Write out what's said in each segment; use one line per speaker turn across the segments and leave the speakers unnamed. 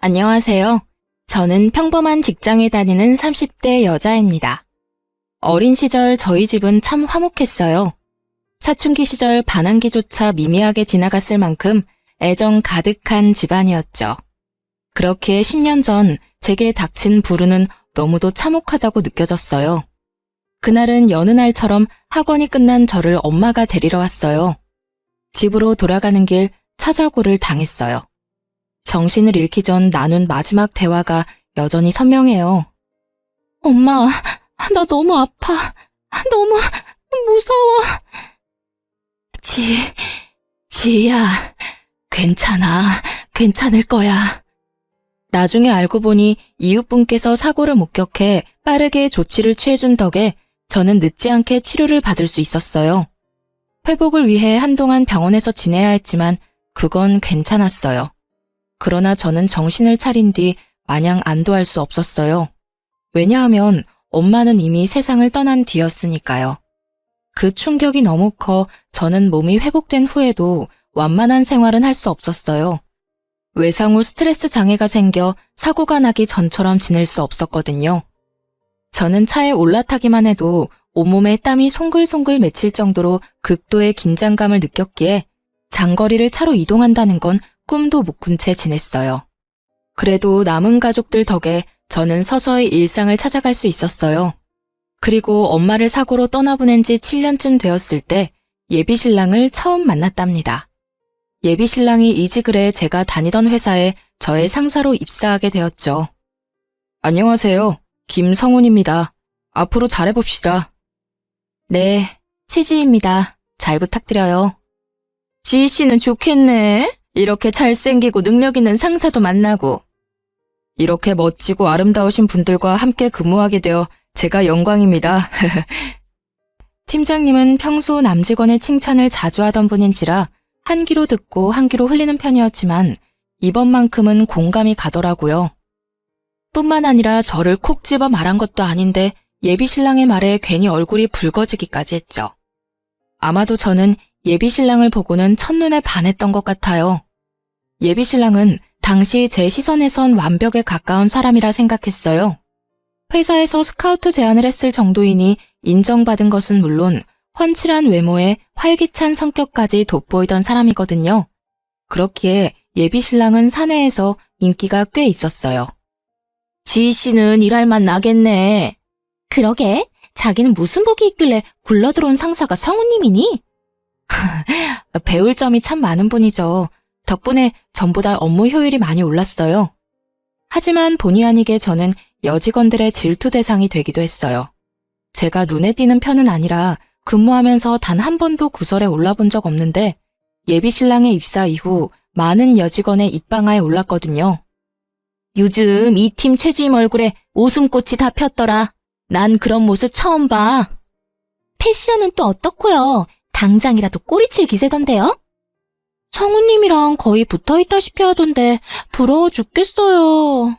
안녕하세요. 저는 평범한 직장에 다니는 30대 여자입니다. 어린 시절 저희 집은 참 화목했어요. 사춘기 시절 반항기조차 미미하게 지나갔을 만큼 애정 가득한 집안이었죠. 그렇게 10년 전 제게 닥친 불운은 너무도 참혹하다고 느껴졌어요. 그날은 여느 날처럼 학원이 끝난 저를 엄마가 데리러 왔어요. 집으로 돌아가는 길 차사고를 당했어요. 정신을 잃기 전 나눈 마지막 대화가 여전히 선명해요. 엄마, 나 너무 아파. 너무 무서워. 지희야, 괜찮아. 괜찮을 거야. 나중에 알고 보니 이웃분께서 사고를 목격해 빠르게 조치를 취해준 덕에 저는 늦지 않게 치료를 받을 수 있었어요. 회복을 위해 한동안 병원에서 지내야 했지만 그건 괜찮았어요. 그러나 저는 정신을 차린 뒤 마냥 안도할 수 없었어요. 왜냐하면 엄마는 이미 세상을 떠난 뒤였으니까요. 그 충격이 너무 커 저는 몸이 회복된 후에도 완만한 생활은 할 수 없었어요. 외상 후 스트레스 장애가 생겨 사고가 나기 전처럼 지낼 수 없었거든요. 저는 차에 올라타기만 해도 온몸에 땀이 송글송글 맺힐 정도로 극도의 긴장감을 느꼈기에 장거리를 차로 이동한다는 건 꿈도 못 꾼 채 지냈어요. 그래도 남은 가족들 덕에 저는 서서히 일상을 찾아갈 수 있었어요. 그리고 엄마를 사고로 떠나보낸 지 7년쯤 되었을 때 예비신랑을 처음 만났답니다. 예비신랑이 이직을 해 제가 다니던 회사에 저의 상사로 입사하게 되었죠. 안녕하세요. 김성훈입니다. 앞으로 잘해봅시다. 네, 최지희입니다. 잘 부탁드려요. 지희 씨는 좋겠네. 이렇게 잘생기고 능력 있는 상사도 만나고. 이렇게 멋지고 아름다우신 분들과 함께 근무하게 되어 제가 영광입니다. 팀장님은 평소 남직원의 칭찬을 자주 하던 분인지라 한 귀로 듣고 한 귀로 흘리는 편이었지만 이번만큼은 공감이 가더라고요. 뿐만 아니라 저를 콕 집어 말한 것도 아닌데 예비신랑의 말에 괜히 얼굴이 붉어지기까지 했죠. 아마도 저는 예비신랑을 보고는 첫눈에 반했던 것 같아요. 예비신랑은 당시 제 시선에선 완벽에 가까운 사람이라 생각했어요. 회사에서 스카우트 제안을 했을 정도이니 인정받은 것은 물론 훤칠한 외모에 활기찬 성격까지 돋보이던 사람이거든요. 그렇기에 예비신랑은 사내에서 인기가 꽤 있었어요. 지희 씨는 일할 맛 나겠네. 그러게, 자기는 무슨 복이 있길래 굴러들어온 상사가 성우님이니? 배울 점이 참 많은 분이죠. 덕분에 전보다 업무 효율이 많이 올랐어요. 하지만 본의 아니게 저는 여직원들의 질투 대상이 되기도 했어요. 제가 눈에 띄는 편은 아니라 근무하면서 단 한 번도 구설에 올라본 적 없는데 예비신랑의 입사 이후 많은 여직원의 입방아에 올랐거든요. 요즘 이 팀 최주임 얼굴에 웃음꽃이 다 폈더라. 난 그런 모습 처음 봐. 패션은 또 어떻고요? 당장이라도 꼬리칠 기세던데요? 성우님이랑 거의 붙어있다시피 하던데 부러워 죽겠어요.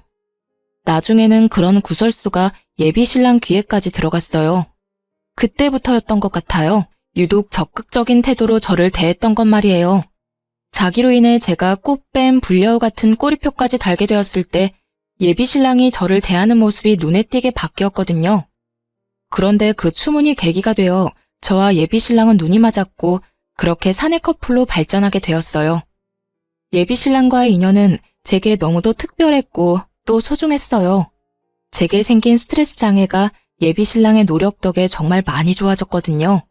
나중에는 그런 구설수가 예비신랑 귀에까지 들어갔어요. 그때부터였던 것 같아요. 유독 적극적인 태도로 저를 대했던 것 말이에요. 자기로 인해 제가 꽃뱀, 불려우 같은 꼬리표까지 달게 되었을 때 예비신랑이 저를 대하는 모습이 눈에 띄게 바뀌었거든요. 그런데 그 추문이 계기가 되어 저와 예비신랑은 눈이 맞았고 그렇게 사내 커플로 발전하게 되었어요. 예비신랑과의 인연은 제게 너무도 특별했고 또 소중했어요. 제게 생긴 스트레스 장애가 예비신랑의 노력 덕에 정말 많이 좋아졌거든요.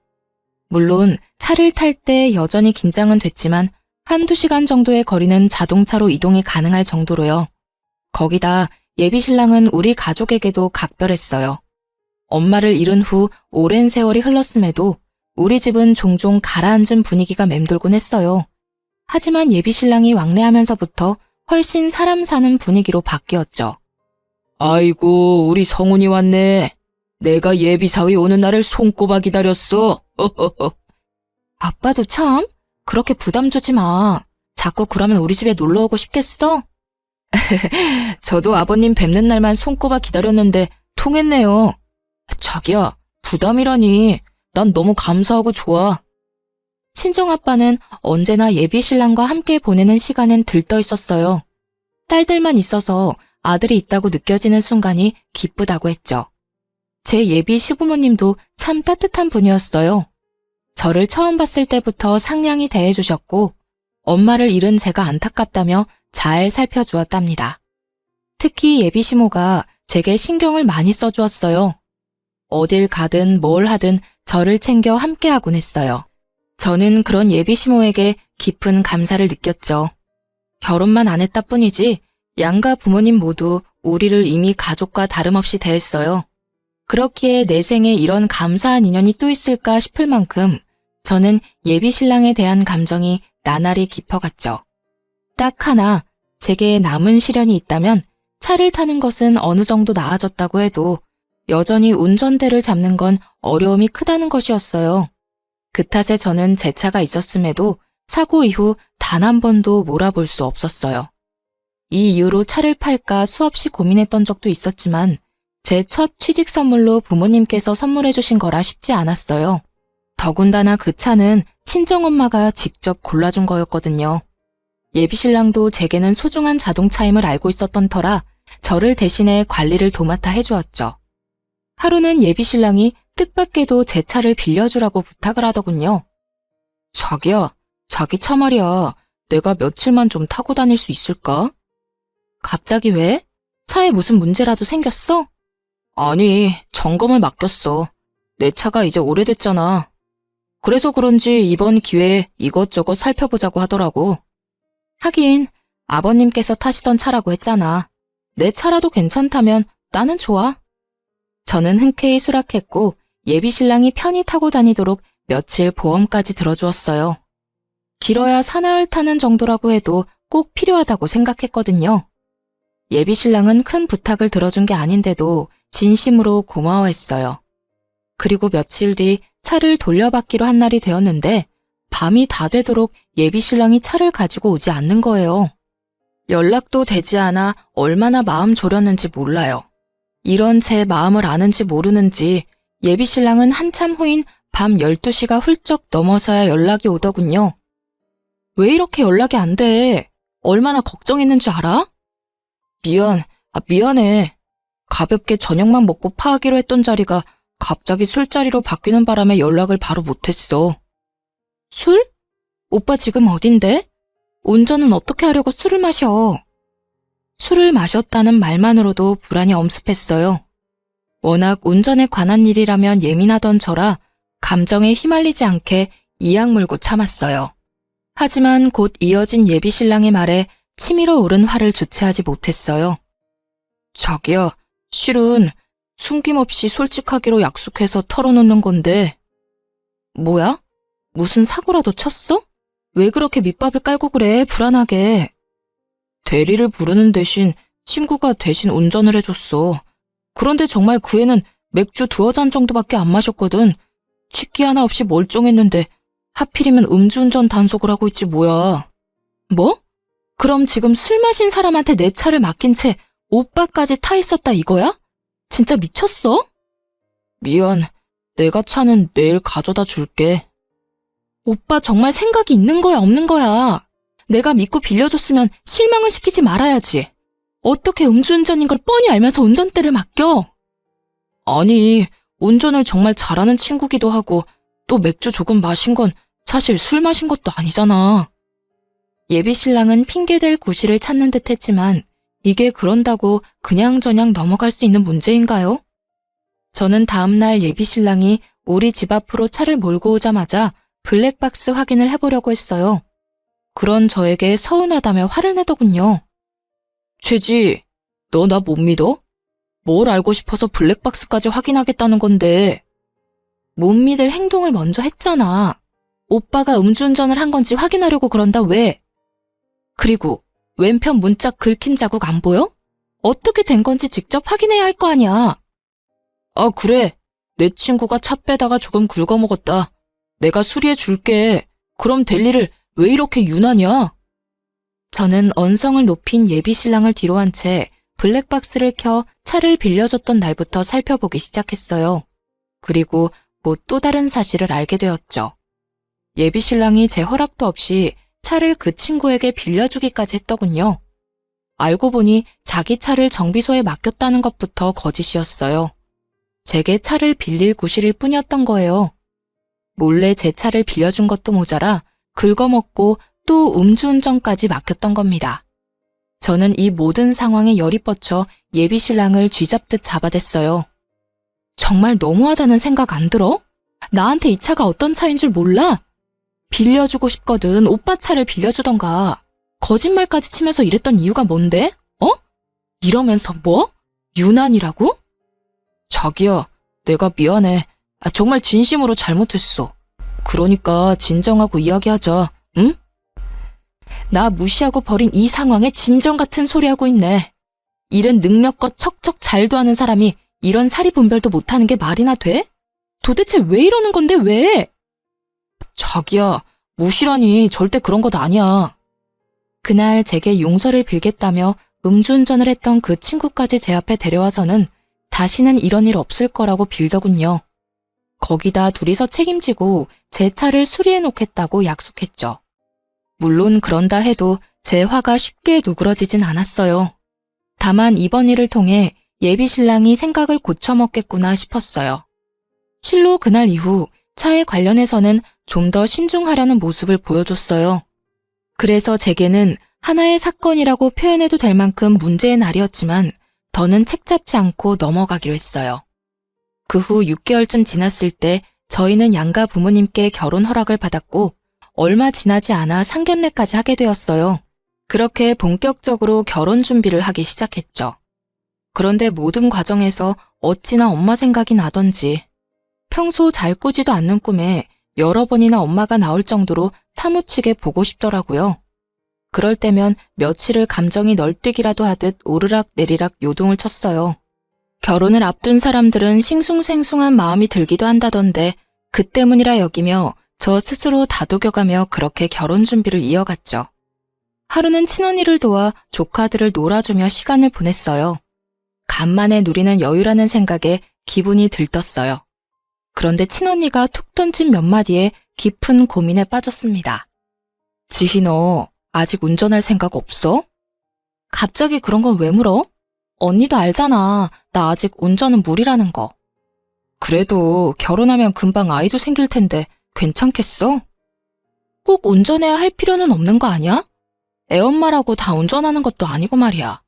물론 차를 탈 때 여전히 긴장은 됐지만 한두 시간 정도의 거리는 자동차로 이동이 가능할 정도로요. 거기다 예비신랑은 우리 가족에게도 각별했어요. 엄마를 잃은 후 오랜 세월이 흘렀음에도 우리 집은 종종 가라앉은 분위기가 맴돌곤 했어요. 하지만 예비신랑이 왕래하면서부터 훨씬 사람 사는 분위기로 바뀌었죠. 아이고, 우리 성훈이 왔네. 내가 예비사위 오는 날을 손꼽아 기다렸어. 아빠도 참, 그렇게 부담 주지 마. 자꾸 그러면 우리 집에 놀러 오고 싶겠어? 저도 아버님 뵙는 날만 손꼽아 기다렸는데 통했네요. 자기야, 부담이라니. 난 너무 감사하고 좋아. 친정아빠는 언제나 예비신랑과 함께 보내는 시간엔 들떠 있었어요. 딸들만 있어서 아들이 있다고 느껴지는 순간이 기쁘다고 했죠. 제 예비 시부모님도 참 따뜻한 분이었어요. 저를 처음 봤을 때부터 상냥히 대해주셨고 엄마를 잃은 제가 안타깝다며 잘 살펴주었답니다. 특히 예비 시모가 제게 신경을 많이 써주었어요. 어딜 가든 뭘 하든 저를 챙겨 함께하곤 했어요. 저는 그런 예비 시모에게 깊은 감사를 느꼈죠. 결혼만 안 했다 뿐이지 양가 부모님 모두 우리를 이미 가족과 다름없이 대했어요. 그렇기에 내 생에 이런 감사한 인연이 또 있을까 싶을 만큼 저는 예비 신랑에 대한 감정이 나날이 깊어갔죠. 딱 하나, 제게 남은 시련이 있다면 차를 타는 것은 어느 정도 나아졌다고 해도 여전히 운전대를 잡는 건 어려움이 크다는 것이었어요. 그 탓에 저는 제 차가 있었음에도 사고 이후 단 한 번도 몰아볼 수 없었어요. 이 이유로 차를 팔까 수없이 고민했던 적도 있었지만 제 첫 취직 선물로 부모님께서 선물해 주신 거라 쉽지 않았어요. 더군다나 그 차는 친정엄마가 직접 골라준 거였거든요. 예비신랑도 제게는 소중한 자동차임을 알고 있었던 터라 저를 대신해 관리를 도맡아 해주었죠. 하루는 예비신랑이 뜻밖에도 제 차를 빌려주라고 부탁을 하더군요. 자기야, 자기 차 말이야. 내가 며칠만 좀 타고 다닐 수 있을까? 갑자기 왜? 차에 무슨 문제라도 생겼어? 아니, 점검을 맡겼어. 내 차가 이제 오래됐잖아. 그래서 그런지 이번 기회에 이것저것 살펴보자고 하더라고. 하긴 아버님께서 타시던 차라고 했잖아. 내 차라도 괜찮다면 나는 좋아. 저는 흔쾌히 수락했고 예비신랑이 편히 타고 다니도록 며칠 보험까지 들어주었어요. 길어야 사나흘 타는 정도라고 해도 꼭 필요하다고 생각했거든요. 예비신랑은 큰 부탁을 들어준 게 아닌데도 진심으로 고마워했어요. 그리고 며칠 뒤 차를 돌려받기로 한 날이 되었는데 밤이 다 되도록 예비신랑이 차를 가지고 오지 않는 거예요. 연락도 되지 않아 얼마나 마음 졸였는지 몰라요. 이런 제 마음을 아는지 모르는지 예비신랑은 한참 후인 밤 12시가 훌쩍 넘어서야 연락이 오더군요. 왜 이렇게 연락이 안 돼? 얼마나 걱정했는 줄 알아? 미안해. 가볍게 저녁만 먹고 파하기로 했던 자리가 갑자기 술자리로 바뀌는 바람에 연락을 바로 못했어. 술? 오빠 지금 어딘데? 운전은 어떻게 하려고 술을 마셔? 술을 마셨다는 말만으로도 불안이 엄습했어요. 워낙 운전에 관한 일이라면 예민하던 저라 감정에 휘말리지 않게 이악 물고 참았어요. 하지만 곧 이어진 예비신랑의 말에 치밀어 오른 화를 주체하지 못했어요. 자기야, 실은 숨김없이 솔직하기로 약속해서 털어놓는 건데. 뭐야? 무슨 사고라도 쳤어? 왜 그렇게 밑밥을 깔고 그래, 불안하게. 대리를 부르는 대신 친구가 대신 운전을 해줬어. 그런데 정말 그 애는 맥주 2잔 정도밖에 안 마셨거든. 취기 하나 없이 멀쩡했는데 하필이면 음주운전 단속을 하고 있지 뭐야. 뭐? 그럼 지금 술 마신 사람한테 내 차를 맡긴 채 오빠까지 타 있었다 이거야? 진짜 미쳤어? 미안, 내가 차는 내일 가져다 줄게. 오빠 정말 생각이 있는 거야, 없는 거야? 내가 믿고 빌려줬으면 실망을 시키지 말아야지. 어떻게 음주운전인 걸 뻔히 알면서 운전대를 맡겨? 아니, 운전을 정말 잘하는 친구기도 하고 또 맥주 조금 마신 건 사실 술 마신 것도 아니잖아. 예비신랑은 핑계댈 구실을 찾는 듯 했지만 이게 그런다고 그냥저냥 넘어갈 수 있는 문제인가요? 저는 다음날 예비신랑이 우리 집 앞으로 차를 몰고 오자마자 블랙박스 확인을 해보려고 했어요. 그런 저에게 서운하다며 화를 내더군요. 최지, 너 나 못 믿어? 뭘 알고 싶어서 블랙박스까지 확인하겠다는 건데. 못 믿을 행동을 먼저 했잖아. 오빠가 음주운전을 한 건지 확인하려고 그런다 왜? 그리고 왼편 문짝 긁힌 자국 안 보여? 어떻게 된 건지 직접 확인해야 할 거 아니야. 아, 그래. 내 친구가 차 빼다가 조금 긁어먹었다. 내가 수리해 줄게. 그럼 될 일을 왜 이렇게 유난이야? 저는 언성을 높인 예비신랑을 뒤로 한 채 블랙박스를 켜 차를 빌려줬던 날부터 살펴보기 시작했어요. 그리고 곧 또 다른 사실을 알게 되었죠. 예비신랑이 제 허락도 없이 차를 그 친구에게 빌려주기까지 했더군요. 알고 보니 자기 차를 정비소에 맡겼다는 것부터 거짓이었어요. 제게 차를 빌릴 구실일 뿐이었던 거예요. 몰래 제 차를 빌려준 것도 모자라 긁어먹고 또 음주운전까지 맡겼던 겁니다. 저는 이 모든 상황에 열이 뻗쳐 예비 신랑을 쥐잡듯 잡아댔어요. 정말 너무하다는 생각 안 들어? 나한테 이 차가 어떤 차인 줄 몰라? 빌려주고 싶거든 오빠 차를 빌려주던가. 거짓말까지 치면서 이랬던 이유가 뭔데? 어? 이러면서 뭐? 유난이라고? 자기야, 내가 미안해. 정말 진심으로 잘못했어. 그러니까 진정하고 이야기하자, 응? 나 무시하고 버린 이 상황에 진정 같은 소리 하고 있네. 일은 능력껏 척척 잘도 하는 사람이 이런 사리분별도 못하는 게 말이나 돼? 도대체 왜 이러는 건데 왜? 자기야, 무시라니 절대 그런 것 아니야. 그날 제게 용서를 빌겠다며 음주운전을 했던 그 친구까지 제 앞에 데려와서는 다시는 이런 일 없을 거라고 빌더군요. 거기다 둘이서 책임지고 제 차를 수리해 놓겠다고 약속했죠. 물론 그런다 해도 제 화가 쉽게 누그러지진 않았어요. 다만 이번 일을 통해 예비 신랑이 생각을 고쳐먹겠구나 싶었어요. 실로 그날 이후 차에 관련해서는 좀 더 신중하려는 모습을 보여줬어요. 그래서 제게는 하나의 사건이라고 표현해도 될 만큼 문제의 날이었지만 더는 책잡지 않고 넘어가기로 했어요. 그 후 6개월쯤 지났을 때 저희는 양가 부모님께 결혼 허락을 받았고 얼마 지나지 않아 상견례까지 하게 되었어요. 그렇게 본격적으로 결혼 준비를 하기 시작했죠. 그런데 모든 과정에서 어찌나 엄마 생각이 나던지 평소 잘 꾸지도 않는 꿈에 여러 번이나 엄마가 나올 정도로 사무치게 보고 싶더라고요. 그럴 때면 며칠을 감정이 널뛰기라도 하듯 오르락 내리락 요동을 쳤어요. 결혼을 앞둔 사람들은 싱숭생숭한 마음이 들기도 한다던데 그 때문이라 여기며 저 스스로 다독여가며 그렇게 결혼 준비를 이어갔죠. 하루는 친언니를 도와 조카들을 놀아주며 시간을 보냈어요. 간만에 누리는 여유라는 생각에 기분이 들떴어요. 그런데 친언니가 툭 던진 몇 마디에 깊은 고민에 빠졌습니다. 지희 너 아직 운전할 생각 없어? 갑자기 그런 건 왜 물어? 언니도 알잖아. 나 아직 운전은 무리라는 거. 그래도 결혼하면 금방 아이도 생길 텐데 괜찮겠어? 꼭 운전해야 할 필요는 없는 거 아니야? 애엄마라고 다 운전하는 것도 아니고 말이야.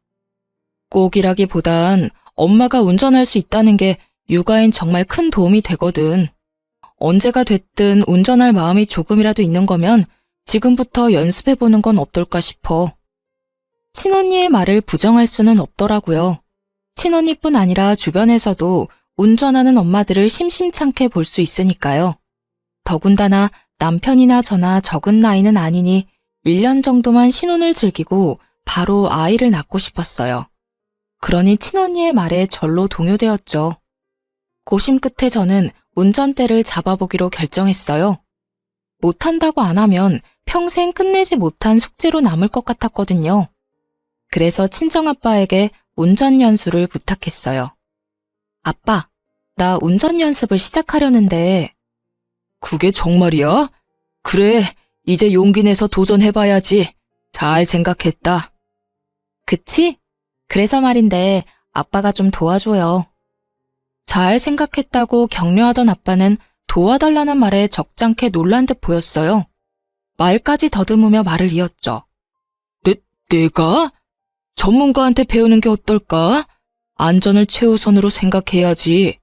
꼭이라기보단 엄마가 운전할 수 있다는 게 육아엔 정말 큰 도움이 되거든. 언제가 됐든 운전할 마음이 조금이라도 있는 거면 지금부터 연습해보는 건 어떨까 싶어. 친언니의 말을 부정할 수는 없더라고요. 친언니뿐 아니라 주변에서도 운전하는 엄마들을 심심찮게 볼 수 있으니까요. 더군다나 남편이나 저나 적은 나이는 아니니 1년 정도만 신혼을 즐기고 바로 아이를 낳고 싶었어요. 그러니 친언니의 말에 절로 동요되었죠. 고심 끝에 저는 운전대를 잡아보기로 결정했어요. 못한다고 안 하면 평생 끝내지 못한 숙제로 남을 것 같았거든요. 그래서 친정아빠에게 운전 연수를 부탁했어요. 아빠, 나 운전 연습을 시작하려는데. 그게 정말이야? 그래, 이제 용기 내서 도전해봐야지. 잘 생각했다. 그치? 그래서 말인데 아빠가 좀 도와줘요. 잘 생각했다고 격려하던 아빠는 도와달라는 말에 적잖게 놀란 듯 보였어요. 말까지 더듬으며 말을 이었죠. 내가? 전문가한테 배우는 게 어떨까? 안전을 최우선으로 생각해야지.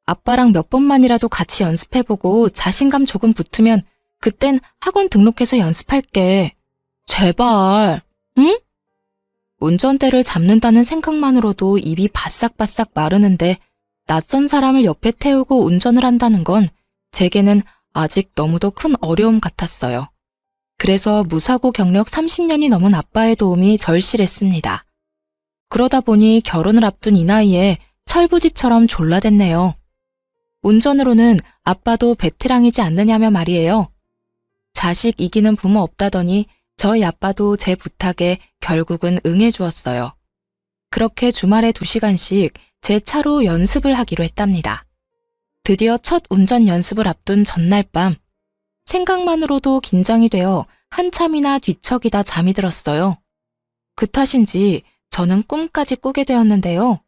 아빠랑 몇 번만이라도 같이 연습해보고 자신감 조금 붙으면 그땐 학원 등록해서 연습할게. 제발, 응? 운전대를 잡는다는 생각만으로도 입이 바싹바싹 마르는데 낯선 사람을 옆에 태우고 운전을 한다는 건 제게는 아직 너무도 큰 어려움 같았어요. 그래서 무사고 경력 30년이 넘은 아빠의 도움이 절실했습니다. 그러다 보니 결혼을 앞둔 이 나이에 철부지처럼 졸라댔네요. 운전으로는 아빠도 베테랑이지 않느냐며 말이에요. 자식 이기는 부모 없다더니 저희 아빠도 제 부탁에 결국은 응해주었어요. 그렇게 주말에 2시간씩 제 차로 연습을 하기로 했답니다. 드디어 첫 운전 연습을 앞둔 전날 밤, 생각만으로도 긴장이 되어 한참이나 뒤척이다 잠이 들었어요. 그 탓인지 저는 꿈까지 꾸게 되었는데요.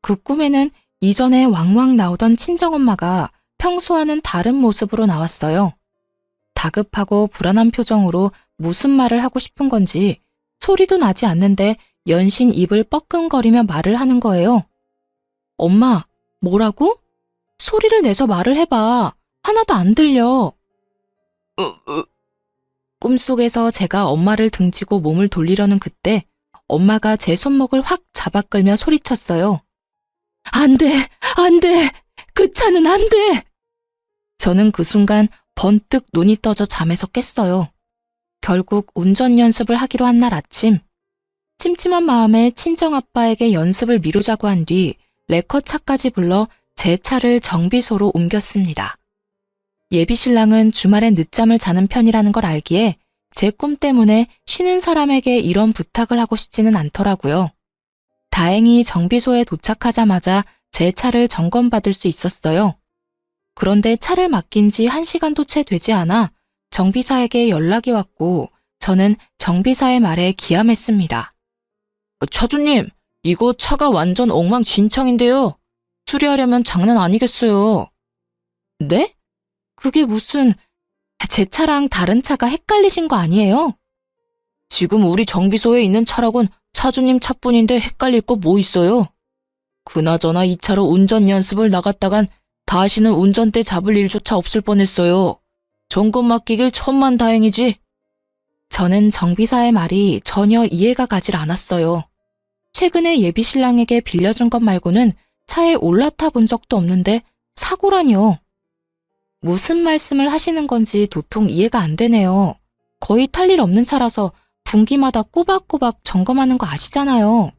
그 꿈에는 이전에 왕왕 나오던 친정엄마가 평소와는 다른 모습으로 나왔어요. 다급하고 불안한 표정으로 무슨 말을 하고 싶은 건지 소리도 나지 않는데 연신 입을 뻐끔거리며 말을 하는 거예요. 엄마, 뭐라고? 소리를 내서 말을 해봐. 하나도 안 들려. 꿈속에서 제가 엄마를 등지고 몸을 돌리려는 그때 엄마가 제 손목을 확 잡아 끌며 소리쳤어요. 안 돼! 안 돼! 그 차는 안 돼! 저는 그 순간 번뜩 눈이 떠져 잠에서 깼어요. 결국 운전 연습을 하기로 한 날 아침, 찜찜한 마음에 친정아빠에게 연습을 미루자고 한 뒤 레커차까지 불러 제 차를 정비소로 옮겼습니다. 예비신랑은 주말엔 늦잠을 자는 편이라는 걸 알기에 제 꿈 때문에 쉬는 사람에게 이런 부탁을 하고 싶지는 않더라고요. 다행히 정비소에 도착하자마자 제 차를 점검받을 수 있었어요. 그런데 차를 맡긴 지 1시간도 채 되지 않아 정비사에게 연락이 왔고 저는 정비사의 말에 기함했습니다. 차주님, 이거 차가 완전 엉망진창인데요. 수리하려면 장난 아니겠어요. 네? 그게 무슨... 제 차랑 다른 차가 헷갈리신 거 아니에요? 지금 우리 정비소에 있는 차라곤 차주님 차뿐인데 헷갈릴 거 뭐 있어요? 그나저나 이 차로 운전 연습을 나갔다간 다시는 운전대 잡을 일조차 없을 뻔했어요. 점검 맡기길 천만다행이지. 저는 정비사의 말이 전혀 이해가 가질 않았어요. 최근에 예비신랑에게 빌려준 것 말고는 차에 올라타 본 적도 없는데 사고라니요. 무슨 말씀을 하시는 건지 도통 이해가 안 되네요. 거의 탈 일 없는 차라서 분기마다 꼬박꼬박 점검하는 거 아시잖아요.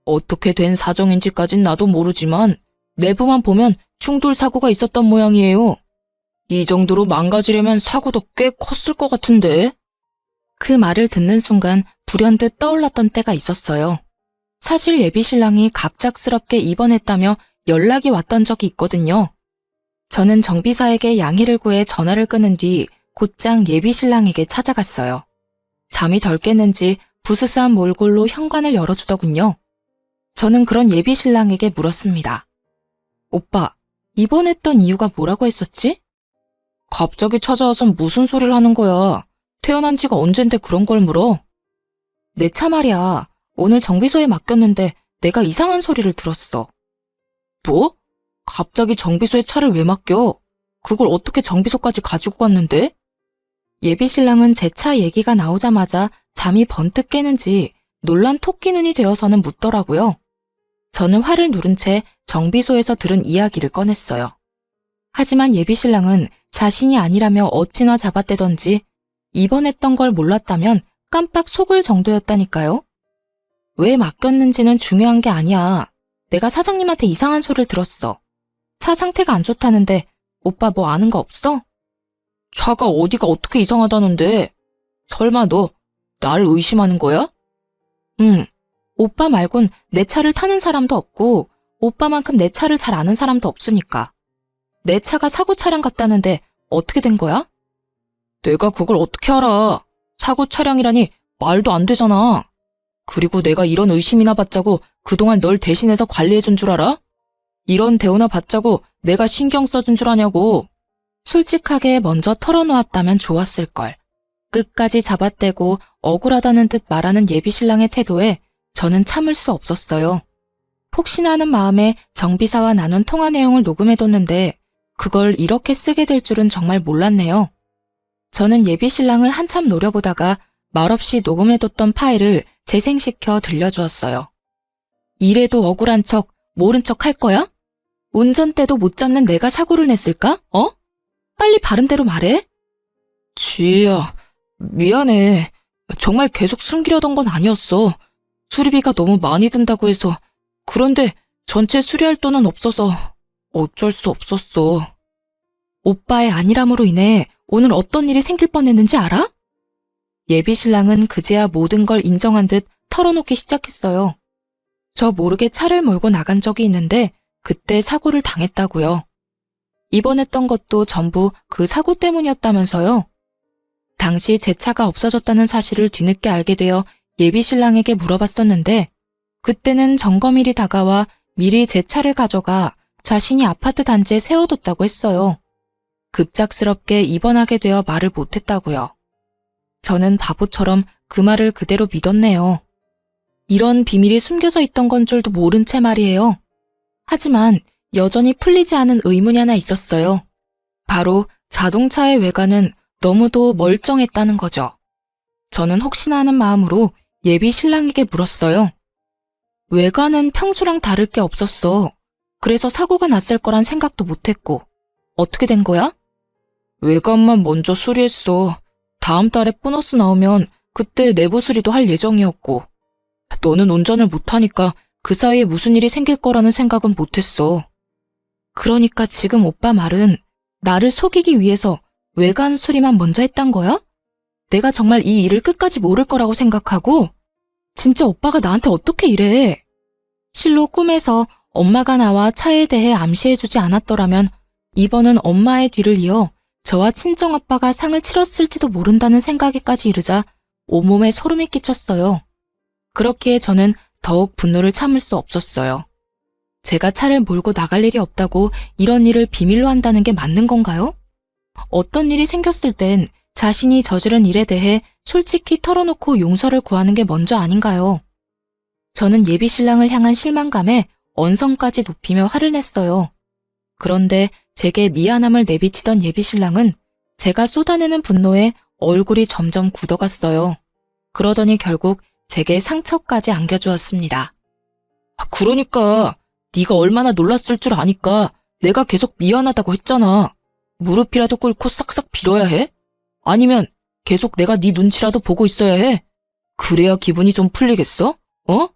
어떻게 된 사정인지까진 나도 모르지만 내부만 보면 충돌 사고가 있었던 모양이에요. 이 정도로 망가지려면 사고도 꽤 컸을 것 같은데. 그 말을 듣는 순간 불현듯 떠올랐던 때가 있었어요. 사실 예비신랑이 갑작스럽게 입원했다며 연락이 왔던 적이 있거든요. 저는 정비사에게 양해를 구해 전화를 끊은 뒤 곧장 예비신랑에게 찾아갔어요. 잠이 덜 깼는지 부스스한 몰골로 현관을 열어주더군요. 저는 그런 예비신랑에게 물었습니다. 오빠, 입원했던 이유가 뭐라고 했었지? 갑자기 찾아와서 무슨 소리를 하는 거야. 태어난 지가 언젠데 그런 걸 물어. 내 차 말이야. 오늘 정비소에 맡겼는데 내가 이상한 소리를 들었어. 뭐? 갑자기 정비소에 차를 왜 맡겨? 그걸 어떻게 정비소까지 가지고 갔는데? 예비신랑은 제 차 얘기가 나오자마자 잠이 번뜩 깨는지 놀란 토끼 눈이 되어서는 묻더라고요. 저는 화를 누른 채 정비소에서 들은 이야기를 꺼냈어요. 하지만 예비신랑은 자신이 아니라며 어찌나 잡아떼던지 입원했던 걸 몰랐다면 깜빡 속을 정도였다니까요. 왜 맡겼는지는 중요한 게 아니야. 내가 사장님한테 이상한 소리를 들었어. 차 상태가 안 좋다는데 오빠 뭐 아는 거 없어? 차가 어디가 어떻게 이상하다는데? 설마 너 날 의심하는 거야? 응. 오빠 말곤 내 차를 타는 사람도 없고 오빠만큼 내 차를 잘 아는 사람도 없으니까. 내 차가 사고 차량 같다는데 어떻게 된 거야? 내가 그걸 어떻게 알아? 사고 차량이라니 말도 안 되잖아. 그리고 내가 이런 의심이나 받자고 그동안 널 대신해서 관리해준 줄 알아? 이런 대우나 받자고 내가 신경 써준 줄 아냐고. 솔직하게 먼저 털어놓았다면 좋았을걸. 끝까지 잡아떼고 억울하다는 듯 말하는 예비신랑의 태도에 저는 참을 수 없었어요. 혹시나 하는 마음에 정비사와 나눈 통화 내용을 녹음해뒀는데 그걸 이렇게 쓰게 될 줄은 정말 몰랐네요. 저는 예비신랑을 한참 노려보다가 말없이 녹음해뒀던 파일을 재생시켜 들려주었어요. 이래도 억울한 척, 모른 척 할 거야? 운전대도 못 잡는 내가 사고를 냈을까? 빨리 바른 대로 말해. 지희야, 미안해. 정말 계속 숨기려던 건 아니었어. 수리비가 너무 많이 든다고 해서. 그런데 전체 수리할 돈은 없어서 어쩔 수 없었어. 오빠의 안일함으로 인해 오늘 어떤 일이 생길 뻔했는지 알아? 예비신랑은 그제야 모든 걸 인정한 듯 털어놓기 시작했어요. 저 모르게 차를 몰고 나간 적이 있는데 그때 사고를 당했다고요. 입원했던 것도 전부 그 사고 때문이었다면서요. 당시 제 차가 없어졌다는 사실을 뒤늦게 알게 되어 예비신랑에게 물어봤었는데 그때는 점검일이 다가와 미리 제 차를 가져가 자신이 아파트 단지에 세워뒀다고 했어요. 급작스럽게 입원하게 되어 말을 못했다고요. 저는 바보처럼 그 말을 그대로 믿었네요. 이런 비밀이 숨겨져 있던 건 줄도 모른 채 말이에요. 하지만 여전히 풀리지 않은 의문이 하나 있었어요. 바로 자동차의 외관은 너무도 멀쩡했다는 거죠. 저는 혹시나 하는 마음으로 예비 신랑에게 물었어요. 외관은 평소랑 다를 게 없었어. 그래서 사고가 났을 거란 생각도 못했고. 어떻게 된 거야? 외관만 먼저 수리했어. 다음 달에 보너스 나오면 그때 내부 수리도 할 예정이었고. 너는 운전을 못하니까 그 사이에 무슨 일이 생길 거라는 생각은 못했어. 그러니까 지금 오빠 말은 나를 속이기 위해서 외관 수리만 먼저 했단 거야? 내가 정말 이 일을 끝까지 모를 거라고 생각하고? 진짜 오빠가 나한테 어떻게 이래? 실로 꿈에서 엄마가 나와 차에 대해 암시해주지 않았더라면 이번은 엄마의 뒤를 이어 저와 친정아빠가 상을 치렀을지도 모른다는 생각에까지 이르자 온몸에 소름이 끼쳤어요. 그렇기에 저는 더욱 분노를 참을 수 없었어요. 제가 차를 몰고 나갈 일이 없다고 이런 일을 비밀로 한다는 게 맞는 건가요? 어떤 일이 생겼을 땐 자신이 저지른 일에 대해 솔직히 털어놓고 용서를 구하는 게 먼저 아닌가요? 저는 예비신랑을 향한 실망감에 언성까지 높이며 화를 냈어요. 그런데 제게 미안함을 내비치던 예비신랑은 제가 쏟아내는 분노에 얼굴이 점점 굳어갔어요. 그러더니 결국 제게 상처까지 안겨주었습니다. 그러니까 네가 얼마나 놀랐을 줄 아니까 내가 계속 미안하다고 했잖아. 무릎이라도 꿇고 싹싹 빌어야 해? 아니면 계속 내가 네 눈치라도 보고 있어야 해? 그래야 기분이 좀 풀리겠어? 어?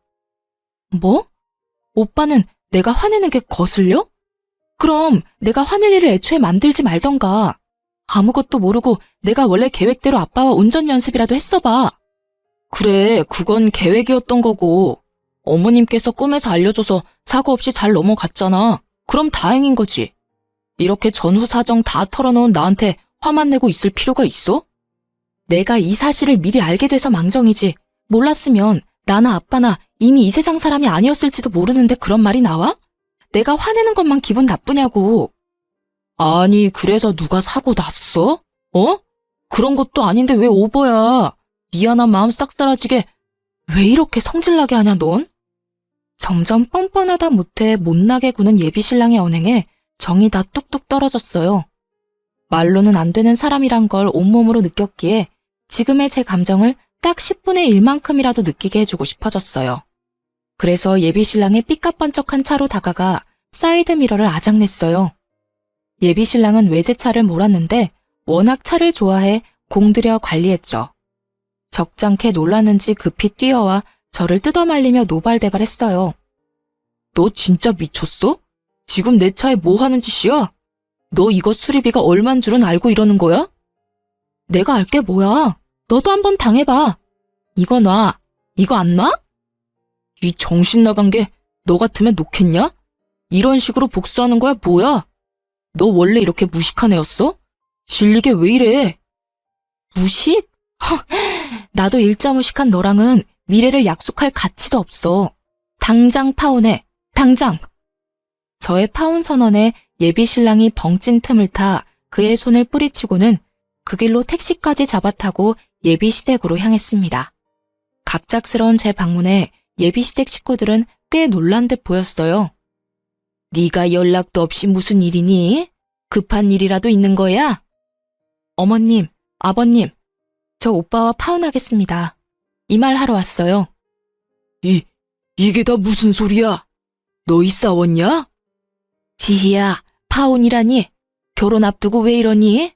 뭐? 오빠는 내가 화내는 게 거슬려? 그럼 내가 화낼 일을 애초에 만들지 말던가. 아무것도 모르고 내가 원래 계획대로 아빠와 운전 연습이라도 했어봐. 그래, 그건 계획이었던 거고. 어머님께서 꿈에서 알려줘서 사고 없이 잘 넘어갔잖아. 그럼 다행인 거지. 이렇게 전후 사정 다 털어놓은 나한테 화만 내고 있을 필요가 있어? 내가 이 사실을 미리 알게 돼서 망정이지. 몰랐으면 나나 아빠나 이미 이 세상 사람이 아니었을지도 모르는데 그런 말이 나와? 내가 화내는 것만 기분 나쁘냐고. 아니, 그래서 누가 사고 났어? 어? 그런 것도 아닌데 왜 오버야? 미안한 마음 싹 사라지게 왜 이렇게 성질나게 하냐 넌? 점점 뻔뻔하다 못해 못나게 구는 예비신랑의 언행에 정이 다 뚝뚝 떨어졌어요. 말로는 안 되는 사람이란 걸 온몸으로 느꼈기에 지금의 제 감정을 딱 10분의 1만큼이라도 느끼게 해주고 싶어졌어요. 그래서 예비신랑의 삐까뻔쩍한 차로 다가가 사이드미러를 아작냈어요. 예비신랑은 외제차를 몰았는데 워낙 차를 좋아해 공들여 관리했죠. 적잖게 놀랐는지 급히 뛰어와 저를 뜯어말리며 노발대발했어요. 너 진짜 미쳤어? 지금 내 차에 뭐 하는 짓이야? 너 이거 수리비가 얼만 줄은 알고 이러는 거야? 내가 알게 뭐야. 너도 한번 당해봐. 이거 놔. 이거 안 놔? 이 정신 나간 게 너 같으면 놓겠냐? 이런 식으로 복수하는 거야 뭐야? 너 원래 이렇게 무식한 애였어? 질리게 왜 이래? 무식? 나도 일자무식한 너랑은 미래를 약속할 가치도 없어. 당장 파혼해. 당장! 저의 파혼 선언에 예비신랑이 벙찐 틈을 타 그의 손을 뿌리치고는 그 길로 택시까지 잡아타고 예비시댁으로 향했습니다. 갑작스러운 제 방문에 예비시댁 식구들은 꽤 놀란 듯 보였어요. 네가 연락도 없이 무슨 일이니? 급한 일이라도 있는 거야? 어머님, 아버님, 저 오빠와 파혼하겠습니다. 이 말 하러 왔어요. 이게 다 무슨 소리야? 너희 싸웠냐? 지희야, 파혼이라니? 결혼 앞두고 왜 이러니?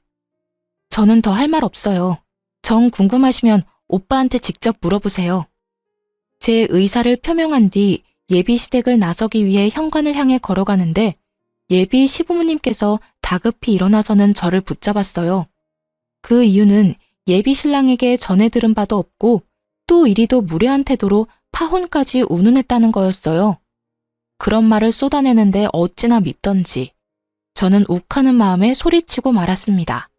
저는 더 할 말 없어요. 정 궁금하시면 오빠한테 직접 물어보세요. 제 의사를 표명한 뒤 예비 시댁을 나서기 위해 현관을 향해 걸어가는데 예비 시부모님께서 다급히 일어나서는 저를 붙잡았어요. 그 이유는 예비 신랑에게 전해 들은 바도 없고 또 이리도 무례한 태도로 파혼까지 운운했다는 거였어요. 그런 말을 쏟아내는데 어찌나 밉던지 저는 욱하는 마음에 소리치고 말았습니다.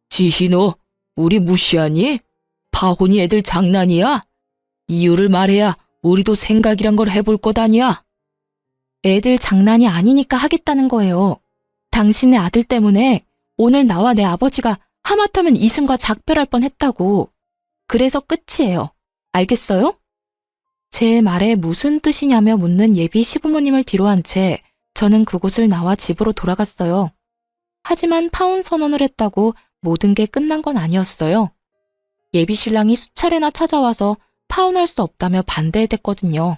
지희 너 우리 무시하니? 파혼이 애들 장난이야? 이유를 말해야 우리도 생각이란 걸 해볼 것 아니야. 애들 장난이 아니니까 하겠다는 거예요. 당신의 아들 때문에 오늘 나와 내 아버지가 하마터면 이승과 작별할 뻔했다고. 그래서 끝이에요. 알겠어요? 제 말에 무슨 뜻이냐며 묻는 예비 시부모님을 뒤로 한 채 저는 그곳을 나와 집으로 돌아갔어요. 하지만 파혼 선언을 했다고 모든 게 끝난 건 아니었어요. 예비 신랑이 수차례나 찾아와서 파혼할 수 없다며 반대했거든요.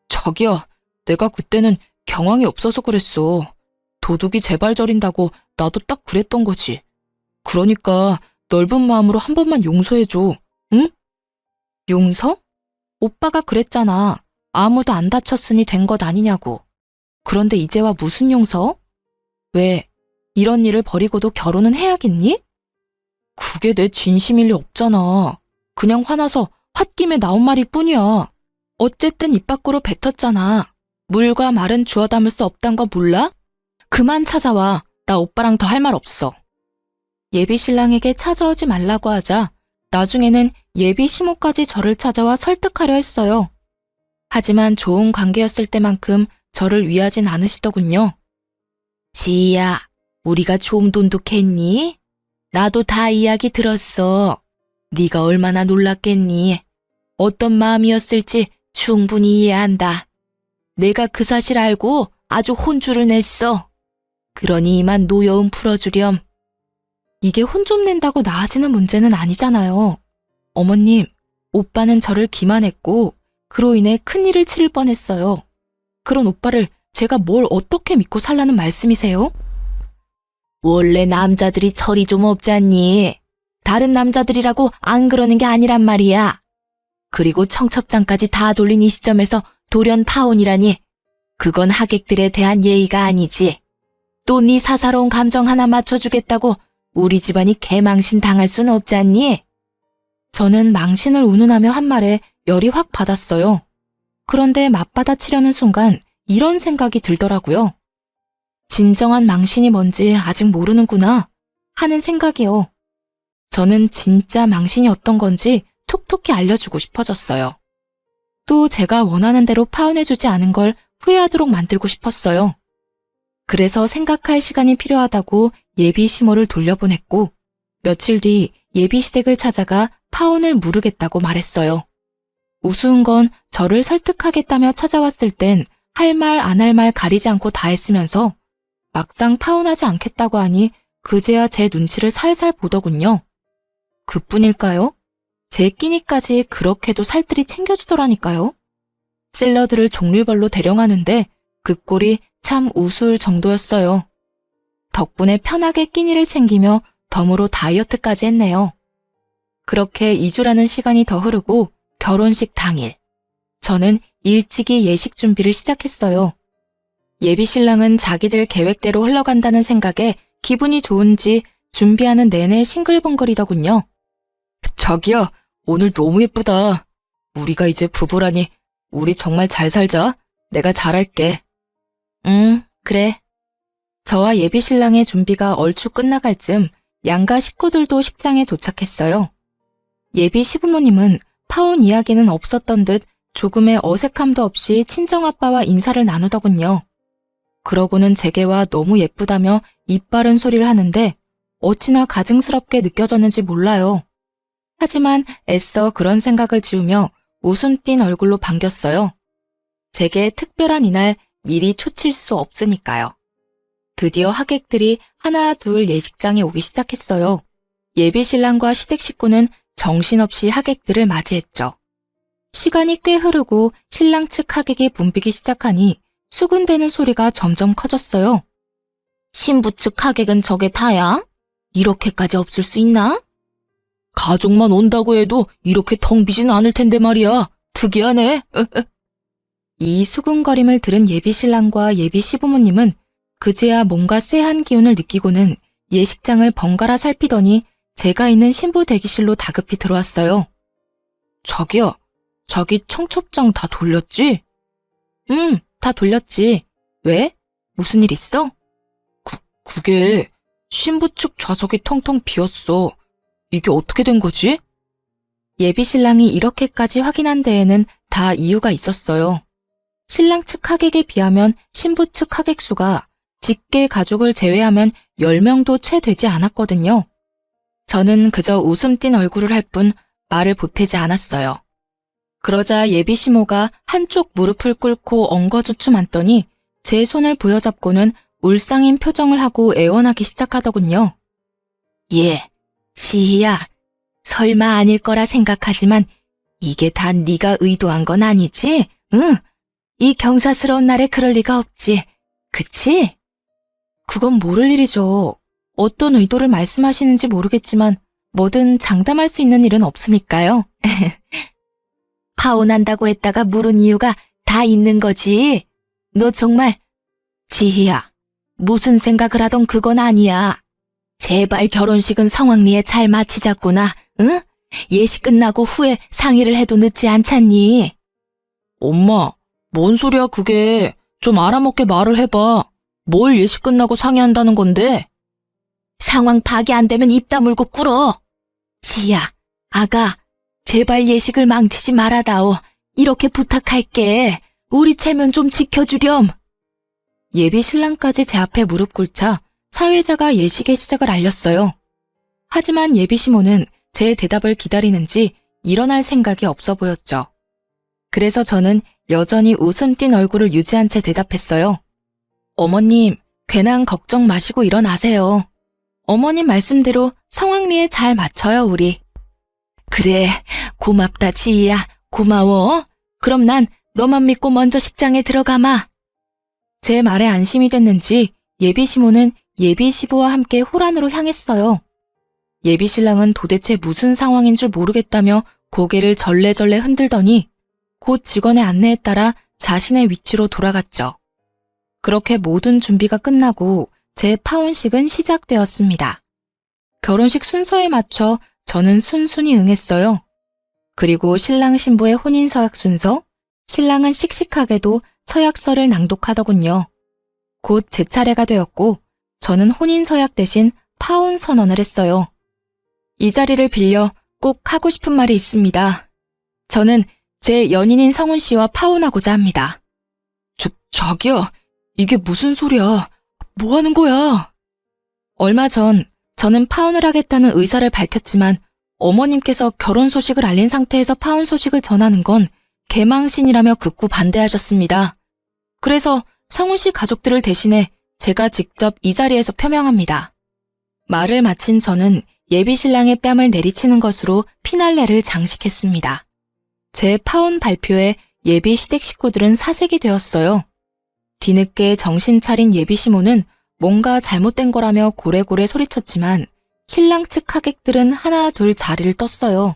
자기야, 내가 그때는 경황이 없어서 그랬어. 도둑이 제발 저린다고 나도 딱 그랬던 거지. 그러니까 넓은 마음으로 한 번만 용서해줘. 응? 용서? 오빠가 그랬잖아. 아무도 안 다쳤으니 된 것 아니냐고. 그런데 이제와 무슨 용서? 왜? 이런 일을 버리고도 결혼은 해야겠니? 그게 내 진심일 리 없잖아. 그냥 화나서 홧김에 나온 말일 뿐이야. 어쨌든 입 밖으로 뱉었잖아. 물과 말은 주워 담을 수 없단 거 몰라? 그만 찾아와. 나 오빠랑 더 할 말 없어. 예비 신랑에게 찾아오지 말라고 하자 나중에는 예비 시모까지 저를 찾아와 설득하려 했어요. 하지만 좋은 관계였을 때만큼 저를 위하진 않으시더군요. 지희야, 우리가 좀 돈독했니? 나도 다 이야기 들었어. 네가 얼마나 놀랐겠니? 어떤 마음이었을지 충분히 이해한다. 내가 그 사실 알고 아주 혼쭐을 냈어. 그러니 이만 노여움 풀어주렴. 이게 혼 좀 낸다고 나아지는 문제는 아니잖아요. 어머님, 오빠는 저를 기만했고 그로 인해 큰일을 치를 뻔했어요. 그런 오빠를 제가 뭘 어떻게 믿고 살라는 말씀이세요? 원래 남자들이 철이 좀 없잖니. 다른 남자들이라고 안 그러는 게 아니란 말이야. 그리고 청첩장까지 다 돌린 이 시점에서 돌연 파혼이라니. 그건 하객들에 대한 예의가 아니지. 또 네 사사로운 감정 하나 맞춰주겠다고 우리 집안이 개망신 당할 순 없지 않니? 저는 망신을 운운하며 한 말에 열이 확 받았어요. 그런데 맞받아치려는 순간 이런 생각이 들더라고요. 진정한 망신이 뭔지 아직 모르는구나 하는 생각이요. 저는 진짜 망신이 어떤 건지 톡톡히 알려주고 싶어졌어요. 또 제가 원하는 대로 파혼해주지 않은 걸 후회하도록 만들고 싶었어요. 그래서 생각할 시간이 필요하다고 예비 시모를 돌려보냈고 며칠 뒤 예비 시댁을 찾아가 파혼을 무르겠다고 말했어요. 우스운 건 저를 설득하겠다며 찾아왔을 땐 할 말 안 할 말 가리지 않고 다 했으면서 막상 파혼하지 않겠다고 하니 그제야 제 눈치를 살살 보더군요. 그뿐일까요? 제 끼니까지 그렇게도 살뜰히 챙겨주더라니까요. 샐러드를 종류별로 대령하는데 그 꼴이 참 우스울 정도였어요. 덕분에 편하게 끼니를 챙기며 덤으로 다이어트까지 했네요. 그렇게 2주라는 시간이 더 흐르고 결혼식 당일, 저는 일찍이 예식 준비를 시작했어요. 예비 신랑은 자기들 계획대로 흘러간다는 생각에 기분이 좋은지 준비하는 내내 싱글벙글이더군요. 자기야, 오늘 너무 예쁘다. 우리가 이제 부부라니 우리 정말 잘 살자. 내가 잘할게. 그래. 저와 예비 신랑의 준비가 얼추 끝나갈 즈음 양가 식구들도 식장에 도착했어요. 예비 시부모님은 파혼 이야기는 없었던 듯 조금의 어색함도 없이 친정아빠와 인사를 나누더군요. 그러고는 제게와 너무 예쁘다며 입 바른 소리를 하는데 어찌나 가증스럽게 느껴졌는지 몰라요. 하지만 애써 그런 생각을 지우며 웃음 띤 얼굴로 반겼어요. 제게 특별한 이날 미리 초칠 수 없으니까요. 드디어 하객들이 하나 둘 예식장에 오기 시작했어요. 예비 신랑과 시댁 식구는 정신없이 하객들을 맞이했죠. 시간이 꽤 흐르고 신랑 측 하객이 붐비기 시작하니 수군대는 소리가 점점 커졌어요. 신부 측 하객은 저게 다야? 이렇게까지 없을 수 있나? 가족만 온다고 해도 이렇게 텅 비진 않을 텐데 말이야. 특이하네. 이 수군거림을 들은 예비 신랑과 예비 시부모님은 그제야 뭔가 쎄한 기운을 느끼고는 예식장을 번갈아 살피더니 제가 있는 신부 대기실로 다급히 들어왔어요. 자기야, 자기 청첩장 다 돌렸지? 응, 다 돌렸지. 왜? 무슨 일 있어? 그게 신부 측 좌석이 텅텅 비었어. 이게 어떻게 된 거지? 예비 신랑이 이렇게까지 확인한 데에는 다 이유가 있었어요. 신랑 측 하객에 비하면 신부 측 하객 수가 직계 가족을 제외하면 10명도 채 되지 않았거든요. 저는 그저 웃음 띤 얼굴을 할 뿐 말을 보태지 않았어요. 그러자 예비 시모가 한쪽 무릎을 꿇고 엉거주춤 앉더니 제 손을 부여잡고는 울상인 표정을 하고 애원하기 시작하더군요. 예, 지희야, 설마 아닐 거라 생각하지만 이게 다 네가 의도한 건 아니지? 응, 이 경사스러운 날에 그럴 리가 없지. 그치? 그건 모를 일이죠. 어떤 의도를 말씀하시는지 모르겠지만 뭐든 장담할 수 있는 일은 없으니까요. 파혼한다고 했다가 물은 이유가 다 있는 거지. 너 정말 지희야, 무슨 생각을 하던 그건 아니야. 제발 결혼식은 성황리에 잘 마치자꾸나, 응? 예식 끝나고 후에 상의를 해도 늦지 않잖니. 엄마, 뭔 소리야 그게. 좀 알아먹게 말을 해봐. 뭘 예식 끝나고 상의한다는 건데? 상황 파악이 안 되면 입 다물고 꿇어. 지희야, 아가, 제발 예식을 망치지 말아다오. 이렇게 부탁할게. 우리 체면 좀 지켜주렴. 예비 신랑까지 제 앞에 무릎 꿇자 사회자가 예식의 시작을 알렸어요. 하지만 예비 시모는 제 대답을 기다리는지 일어날 생각이 없어 보였죠. 그래서 저는 여전히 웃음 띤 얼굴을 유지한 채 대답했어요. 어머님, 괜한 걱정 마시고 일어나세요. 어머님 말씀대로 성황리에 잘 맞춰요, 우리. 그래, 고맙다, 지희야. 고마워. 그럼 난 너만 믿고 먼저 식장에 들어가마. 제 말에 안심이 됐는지 예비 시모는 예비 시부와 함께 호란으로 향했어요. 예비 신랑은 도대체 무슨 상황인 줄 모르겠다며 고개를 절레절레 흔들더니 곧 직원의 안내에 따라 자신의 위치로 돌아갔죠. 그렇게 모든 준비가 끝나고 제 파혼식은 시작되었습니다. 결혼식 순서에 맞춰 저는 순순히 응했어요. 그리고 신랑 신부의 혼인 서약 순서, 신랑은 씩씩하게도 서약서를 낭독하더군요. 곧 제 차례가 되었고 저는 혼인 서약 대신 파혼 선언을 했어요. 이 자리를 빌려 꼭 하고 싶은 말이 있습니다. 저는 제 연인인 성훈 씨와 파혼하고자 합니다. 자기야, 이게 무슨 소리야? 뭐 하는 거야? 얼마 전 저는 파혼을 하겠다는 의사를 밝혔지만 어머님께서 결혼 소식을 알린 상태에서 파혼 소식을 전하는 건 개망신이라며 극구 반대하셨습니다. 그래서 성훈 씨 가족들을 대신해 제가 직접 이 자리에서 표명합니다. 말을 마친 저는 예비 신랑의 뺨을 내리치는 것으로 피날레를 장식했습니다. 제 파혼 발표에 예비 시댁 식구들은 사색이 되었어요. 뒤늦게 정신 차린 예비 시모는 뭔가 잘못된 거라며 고래고래 소리쳤지만 신랑 측 하객들은 하나 둘 자리를 떴어요.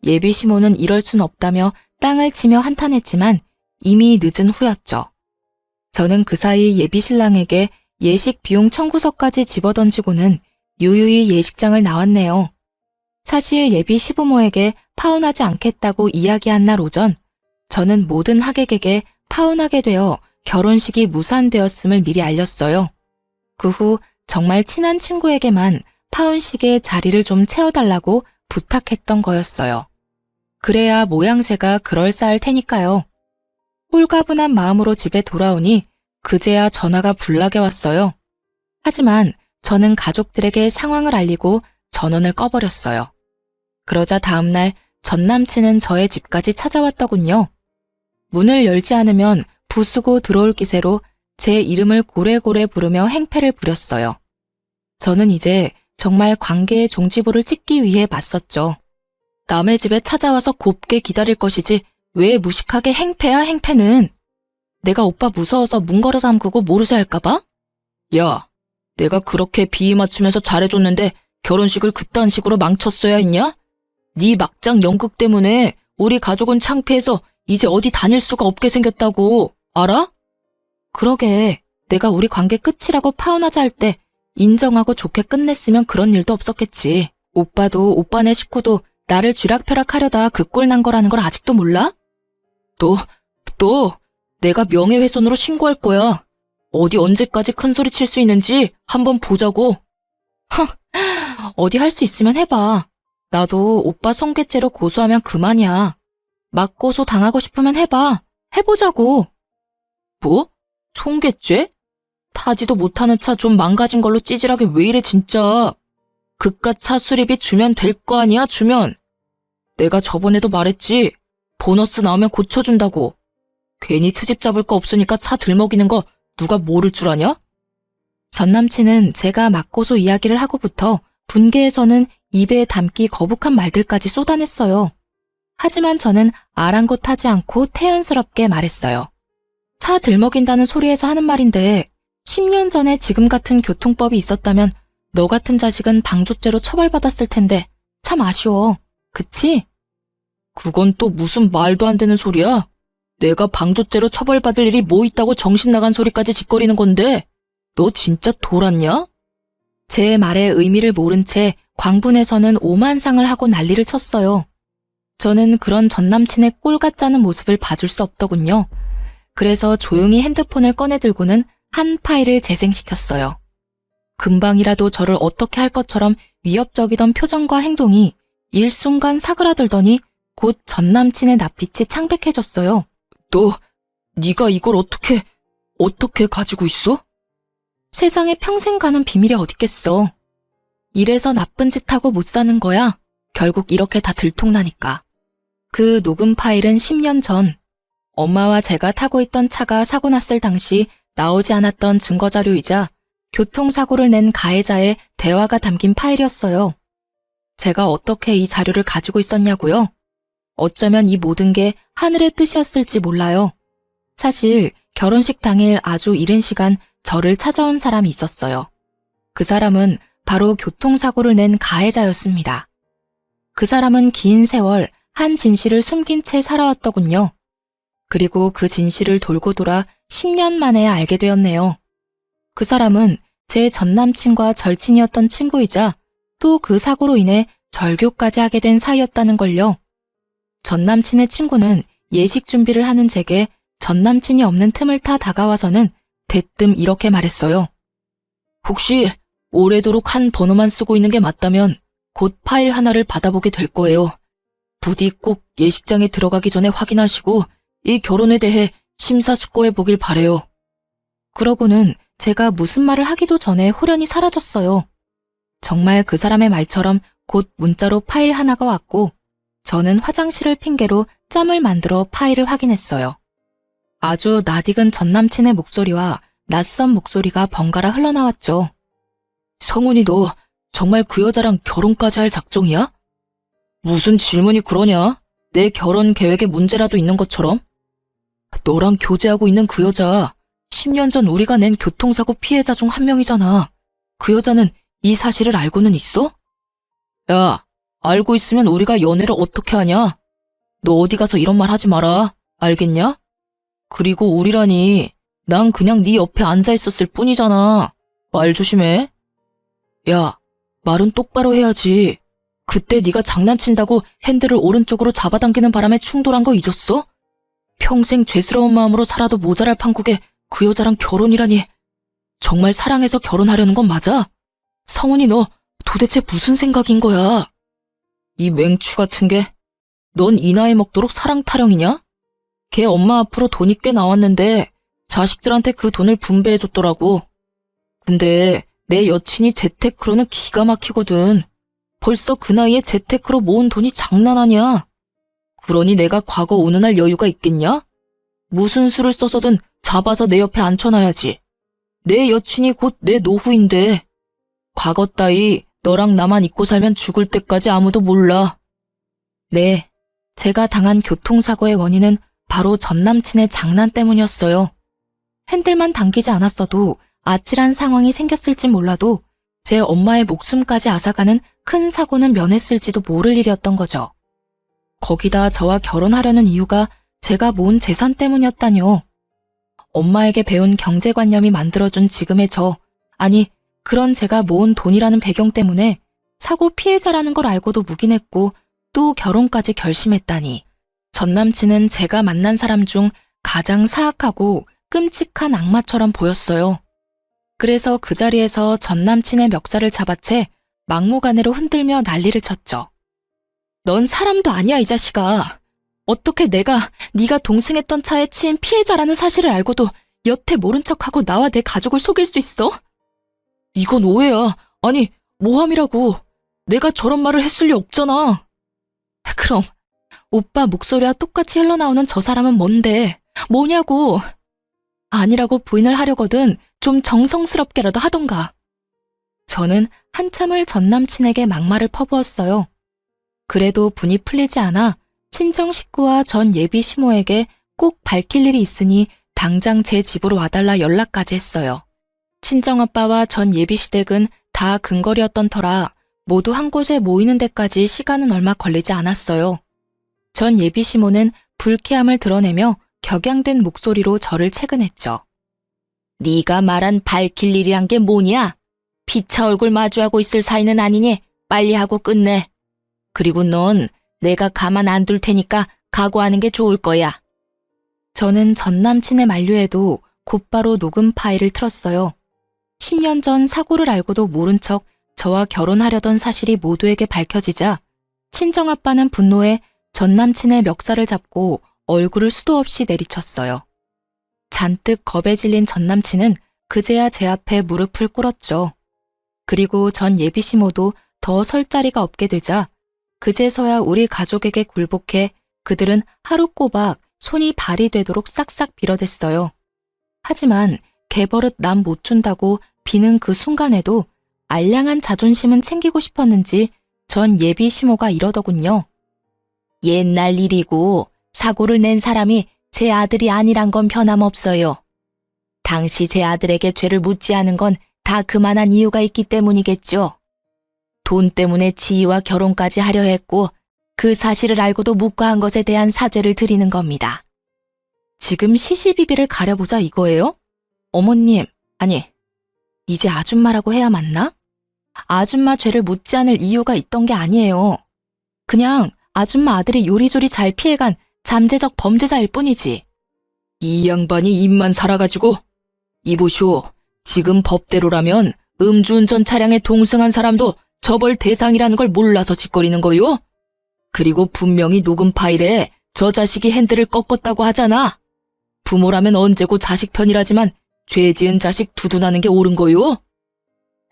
예비 시모는 이럴 순 없다며 땅을 치며 한탄했지만 이미 늦은 후였죠. 저는 그 사이 예비 신랑에게 예식 비용 청구서까지 집어던지고는 유유히 예식장을 나왔네요. 사실 예비 시부모에게 파혼하지 않겠다고 이야기한 날 오전, 저는 모든 하객에게 파혼하게 되어 결혼식이 무산되었음을 미리 알렸어요. 그 후 정말 친한 친구에게만 파혼식에 자리를 좀 채워달라고 부탁했던 거였어요. 그래야 모양새가 그럴싸할 테니까요. 홀가분한 마음으로 집에 돌아오니 그제야 전화가 불나게 왔어요. 하지만 저는 가족들에게 상황을 알리고 전원을 꺼버렸어요. 그러자 다음날 전 남친은 저의 집까지 찾아왔더군요. 문을 열지 않으면 부수고 들어올 기세로 제 이름을 고래고래 부르며 행패를 부렸어요. 저는 이제 정말 관계의 종지부를 찍기 위해 맞섰죠. 남의 집에 찾아와서 곱게 기다릴 것이지 왜 무식하게 행패야 행패는. 내가 오빠 무서워서 문 걸어 잠그고 모르쇠 할까봐? 야, 내가 그렇게 비위 맞추면서 잘해줬는데 결혼식을 그딴 식으로 망쳤어야 했냐? 네 막장 연극 때문에 우리 가족은 창피해서 이제 어디 다닐 수가 없게 생겼다고. 알아? 그러게, 내가 우리 관계 끝이라고 파혼하자 할 때 인정하고 좋게 끝냈으면 그런 일도 없었겠지. 오빠도 오빠네 식구도 나를 쥐락펴락하려다 그 꼴 난 거라는 걸 아직도 몰라? 너 내가 명예훼손으로 신고할 거야. 어디 언제까지 큰 소리 칠 수 있는지 한번 보자고. 어디 할 수 있으면 해봐. 나도 오빠 손괴죄로 고소하면 그만이야. 맞고소 당하고 싶으면 해봐. 해보자고. 뭐? 손괴죄? 타지도 못하는 차 좀 망가진 걸로 찌질하게 왜 이래 진짜. 그깟 차 수리비 주면 될 거 아니야, 주면. 내가 저번에도 말했지. 보너스 나오면 고쳐준다고. 괜히 트집 잡을 거 없으니까 차 들먹이는 거 누가 모를 줄 아냐? 전 남친은 제가 맞고소 이야기를 하고부터 분개해서는 입에 담기 거북한 말들까지 쏟아냈어요. 하지만 저는 아랑곳하지 않고 태연스럽게 말했어요. 차 들먹인다는 소리에서 하는 말인데 10년 전에 지금 같은 교통법이 있었다면 너 같은 자식은 방조죄로 처벌받았을 텐데 참 아쉬워. 그치? 그건 또 무슨 말도 안 되는 소리야? 내가 방조죄로 처벌받을 일이 뭐 있다고 정신 나간 소리까지 짓거리는 건데 너 진짜 돌았냐? 제 말의 의미를 모른 채 광분에서는 오만상을 하고 난리를 쳤어요. 저는 그런 전남친의 꼴 같지 않은 모습을 봐줄 수 없더군요. 그래서 조용히 핸드폰을 꺼내들고는 한 파일을 재생시켰어요. 금방이라도 저를 어떻게 할 것처럼 위협적이던 표정과 행동이 일순간 사그라들더니 곧 전남친의 낯빛이 창백해졌어요. 네가 이걸 어떻게 가지고 있어? 세상에 평생 가는 비밀이 어딨겠어. 이래서 나쁜 짓 하고 못 사는 거야. 결국 이렇게 다 들통나니까. 그 녹음 파일은 10년 전 엄마와 제가 타고 있던 차가 사고 났을 당시 나오지 않았던 증거자료이자 교통사고를 낸 가해자의 대화가 담긴 파일이었어요. 제가 어떻게 이 자료를 가지고 있었냐고요? 어쩌면 이 모든 게 하늘의 뜻이었을지 몰라요. 사실 결혼식 당일 아주 이른 시간 저를 찾아온 사람이 있었어요. 그 사람은 바로 교통사고를 낸 가해자였습니다. 그 사람은 긴 세월 한 진실을 숨긴 채 살아왔더군요. 그리고 그 진실을 돌고 돌아 10년 만에 알게 되었네요. 그 사람은 제 전남친과 절친이었던 친구이자 또 그 사고로 인해 절교까지 하게 된 사이였다는 걸요. 전남친의 친구는 예식 준비를 하는 제게 전남친이 없는 틈을 타 다가와서는 대뜸 이렇게 말했어요. 혹시 오래도록 한 번호만 쓰고 있는 게 맞다면 곧 파일 하나를 받아보게 될 거예요. 부디 꼭 예식장에 들어가기 전에 확인하시고 이 결혼에 대해 심사숙고해 보길 바래요. 그러고는 제가 무슨 말을 하기도 전에 호련히 사라졌어요. 정말 그 사람의 말처럼 곧 문자로 파일 하나가 왔고 저는 화장실을 핑계로 짬을 만들어 파일을 확인했어요. 아주 낯익은 전남친의 목소리와 낯선 목소리가 번갈아 흘러나왔죠. 성훈이 너 정말 그 여자랑 결혼까지 할 작정이야? 무슨 질문이 그러냐? 내 결혼 계획에 문제라도 있는 것처럼? 너랑 교제하고 있는 그 여자 10년 전 우리가 낸 교통사고 피해자 중 한 명이잖아. 그 여자는 이 사실을 알고는 있어? 야, 알고 있으면 우리가 연애를 어떻게 하냐? 너 어디 가서 이런 말 하지 마라. 알겠냐? 그리고 우리라니 난 그냥 네 옆에 앉아 있었을 뿐이잖아. 말 조심해. 야, 말은 똑바로 해야지. 그때 네가 장난친다고 핸들을 오른쪽으로 잡아당기는 바람에 충돌한 거 잊었어? 평생 죄스러운 마음으로 살아도 모자랄 판국에 그 여자랑 결혼이라니. 정말 사랑해서 결혼하려는 건 맞아? 성훈이 너 도대체 무슨 생각인 거야? 이 맹추 같은 게. 넌 이 나이 먹도록 사랑 타령이냐? 걔 엄마 앞으로 돈이 꽤 나왔는데 자식들한테 그 돈을 분배해줬더라고. 근데 내 여친이 재테크로는 기가 막히거든. 벌써 그 나이에 재테크로 모은 돈이 장난 아니야. 그러니 내가 과거 운운할 여유가 있겠냐? 무슨 수를 써서든 잡아서 내 옆에 앉혀놔야지. 내 여친이 곧 내 노후인데. 과거 따위 너랑 나만 잊고 살면 죽을 때까지 아무도 몰라. 네, 제가 당한 교통사고의 원인은 바로 전남친의 장난 때문이었어요. 핸들만 당기지 않았어도 아찔한 상황이 생겼을진 몰라도 제 엄마의 목숨까지 앗아가는 큰 사고는 면했을지도 모를 일이었던 거죠. 거기다 저와 결혼하려는 이유가 제가 모은 재산 때문이었다뇨. 엄마에게 배운 경제관념이 만들어준 지금의 저, 아니 그런 제가 모은 돈이라는 배경 때문에 사고 피해자라는 걸 알고도 묵인했고 또 결혼까지 결심했다니. 전남친은 제가 만난 사람 중 가장 사악하고 끔찍한 악마처럼 보였어요. 그래서 그 자리에서 전남친의 멱살을 잡아채 막무가내로 흔들며 난리를 쳤죠. 넌 사람도 아니야, 이 자식아. 어떻게 내가 네가 동승했던 차에 치인 피해자라는 사실을 알고도 여태 모른 척하고 나와 내 가족을 속일 수 있어? 이건 오해야. 아니, 모함이라고. 내가 저런 말을 했을 리 없잖아. 그럼 오빠 목소리와 똑같이 흘러나오는 저 사람은 뭔데? 뭐냐고. 아니라고 부인을 하려거든 좀 정성스럽게라도 하던가. 저는 한참을 전 남친에게 막말을 퍼부었어요. 그래도 분이 풀리지 않아 친정 식구와 전 예비 시모에게 꼭 밝힐 일이 있으니 당장 제 집으로 와달라 연락까지 했어요. 친정아빠와 전 예비 시댁은 다 근거리였던 터라 모두 한 곳에 모이는 데까지 시간은 얼마 걸리지 않았어요. 전 예비 시모는 불쾌함을 드러내며 격양된 목소리로 저를 채근했죠. 네가 말한 밝힐 일이란 게 뭐냐? 피차 얼굴 마주하고 있을 사이는 아니니 빨리 하고 끝내. 그리고 넌 내가 가만 안 둘 테니까 각오하는 게 좋을 거야. 저는 전 남친의 만류에도 곧바로 녹음 파일을 틀었어요. 10년 전 사고를 알고도 모른 척 저와 결혼하려던 사실이 모두에게 밝혀지자 친정아빠는 분노에 전 남친의 멱살을 잡고 얼굴을 수도 없이 내리쳤어요. 잔뜩 겁에 질린 전 남친은 그제야 제 앞에 무릎을 꿇었죠. 그리고 전 예비 시모도 더 설 자리가 없게 되자 그제서야 우리 가족에게 굴복해 그들은 하루 꼬박 손이 발이 되도록 싹싹 빌어댔어요. 하지만 개버릇 남 못 준다고 비는 그 순간에도 알량한 자존심은 챙기고 싶었는지 전 예비 시모가 이러더군요. 옛날 일이고 사고를 낸 사람이 제 아들이 아니란 건 변함없어요. 당시 제 아들에게 죄를 묻지 않은 건 다 그만한 이유가 있기 때문이겠죠. 돈 때문에 지희와 결혼까지 하려 했고 그 사실을 알고도 묵과한 것에 대한 사죄를 드리는 겁니다. 지금 시시비비를 가려보자 이거예요? 어머님, 아니, 이제 아줌마라고 해야 맞나? 아줌마 죄를 묻지 않을 이유가 있던 게 아니에요. 그냥 아줌마 아들이 요리조리 잘 피해간 잠재적 범죄자일 뿐이지. 이 양반이 입만 살아가지고. 이보시오, 지금 법대로라면 음주운전 차량에 동승한 사람도 처벌 대상이라는 걸 몰라서 짓거리는 거요? 그리고 분명히 녹음 파일에 저 자식이 핸들을 꺾었다고 하잖아. 부모라면 언제고 자식 편이라지만 죄 지은 자식 두둔하는 게 옳은 거요?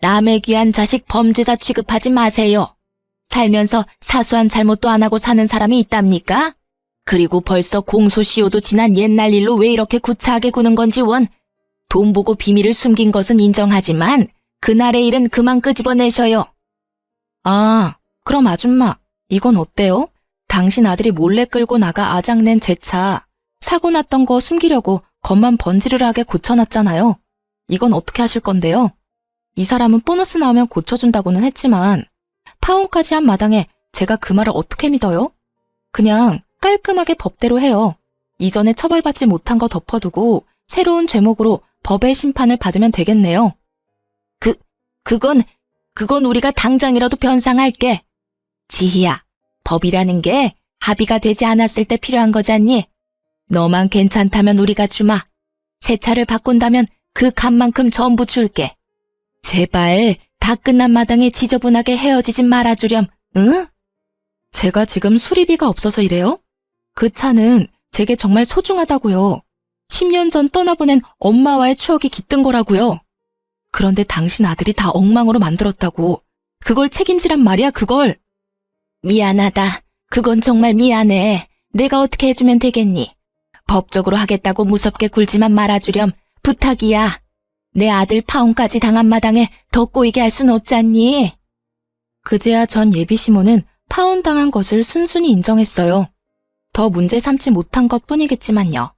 남의 귀한 자식 범죄자 취급하지 마세요. 살면서 사소한 잘못도 안 하고 사는 사람이 있답니까? 그리고 벌써 공소시효도 지난 옛날 일로 왜 이렇게 구차하게 구는 건지 원. 돈 보고 비밀을 숨긴 것은 인정하지만 그날의 일은 그만 끄집어내셔요. 아, 그럼 아줌마, 이건 어때요? 당신 아들이 몰래 끌고 나가 아작낸 제 차, 사고 났던 거 숨기려고 겉만 번지르르하게 고쳐놨잖아요. 이건 어떻게 하실 건데요? 이 사람은 보너스 나오면 고쳐준다고는 했지만 파혼까지 한 마당에 제가 그 말을 어떻게 믿어요? 그냥 깔끔하게 법대로 해요. 이전에 처벌받지 못한 거 덮어두고 새로운 죄목으로 법의 심판을 받으면 되겠네요. 그건 우리가 당장이라도 변상할게. 지희야, 법이라는 게 합의가 되지 않았을 때 필요한 거잖니? 너만 괜찮다면 우리가 주마. 새 차를 바꾼다면 그 값만큼 전부 줄게. 제발 다 끝난 마당에 지저분하게 헤어지진 말아주렴, 응? 제가 지금 수리비가 없어서 이래요? 그 차는 제게 정말 소중하다고요. 10년 전 떠나보낸 엄마와의 추억이 깃든 거라고요. 그런데 당신 아들이 다 엉망으로 만들었다고. 그걸 책임지란 말이야, 그걸. 미안하다. 그건 정말 미안해. 내가 어떻게 해주면 되겠니? 법적으로 하겠다고 무섭게 굴지만 말아주렴. 부탁이야. 내 아들 파혼까지 당한 마당에 더 꼬이게 할 순 없잖니? 그제야 전 예비 시모는 파혼당한 것을 순순히 인정했어요. 더 문제 삼지 못한 것 뿐이겠지만요.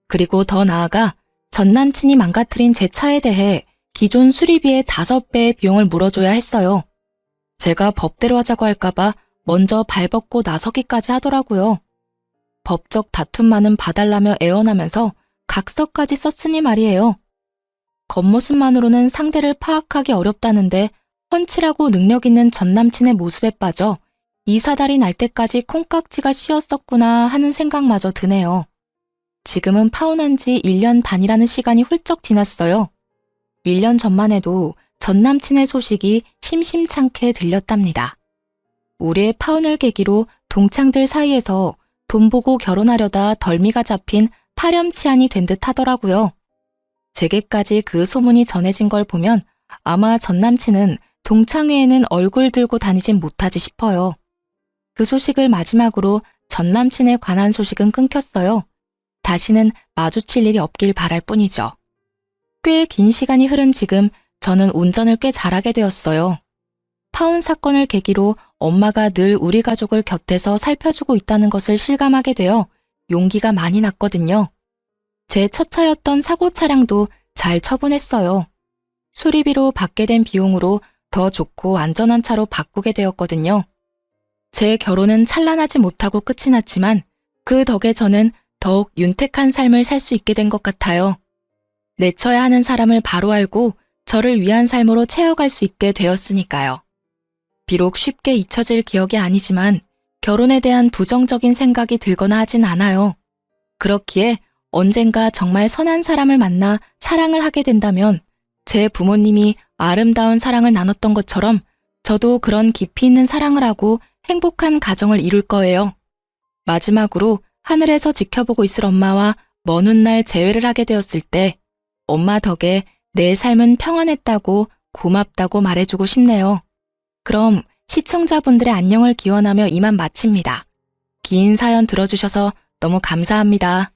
그리고 더 나아가 전 남친이 망가뜨린 제 차에 대해 기존 수리비의 5배의 비용을 물어줘야 했어요. 제가 법대로 하자고 할까봐 먼저 발벗고 나서기까지 하더라고요. 법적 다툼만은 봐달라며 애원하면서 각서까지 썼으니 말이에요. 겉모습만으로는 상대를 파악하기 어렵다는데 훤칠하고 능력 있는 전 남친의 모습에 빠져 이사달이 날 때까지 콩깍지가 씌었었구나 하는 생각마저 드네요. 지금은 파혼한 지 1년 반이라는 시간이 훌쩍 지났어요. 1년 전만 해도 전 남친의 소식이 심심찮게 들렸답니다. 우리의 파혼을 계기로 동창들 사이에서 돈 보고 결혼하려다 덜미가 잡힌 파렴치한이 된 듯 하더라고요. 제게까지 그 소문이 전해진 걸 보면 아마 전 남친은 동창회에는 얼굴 들고 다니진 못하지 싶어요. 그 소식을 마지막으로 전 남친에 관한 소식은 끊겼어요. 다시는 마주칠 일이 없길 바랄 뿐이죠. 꽤 긴 시간이 흐른 지금 저는 운전을 꽤 잘하게 되었어요. 파혼 사건을 계기로 엄마가 늘 우리 가족을 곁에서 살펴주고 있다는 것을 실감하게 되어 용기가 많이 났거든요. 제 첫 차였던 사고 차량도 잘 처분했어요. 수리비로 받게 된 비용으로 더 좋고 안전한 차로 바꾸게 되었거든요. 제 결혼은 찬란하지 못하고 끝이 났지만 그 덕에 저는 더욱 윤택한 삶을 살 수 있게 된 것 같아요. 내쳐야 하는 사람을 바로 알고 저를 위한 삶으로 채워갈 수 있게 되었으니까요. 비록 쉽게 잊혀질 기억이 아니지만 결혼에 대한 부정적인 생각이 들거나 하진 않아요. 그렇기에 언젠가 정말 선한 사람을 만나 사랑을 하게 된다면 제 부모님이 아름다운 사랑을 나눴던 것처럼 저도 그런 깊이 있는 사랑을 하고 행복한 가정을 이룰 거예요. 마지막으로 하늘에서 지켜보고 있을 엄마와 먼 훗날 재회를 하게 되었을 때 엄마 덕에 내 삶은 평안했다고 고맙다고 말해주고 싶네요. 그럼 시청자분들의 안녕을 기원하며 이만 마칩니다. 긴 사연 들어주셔서 너무 감사합니다.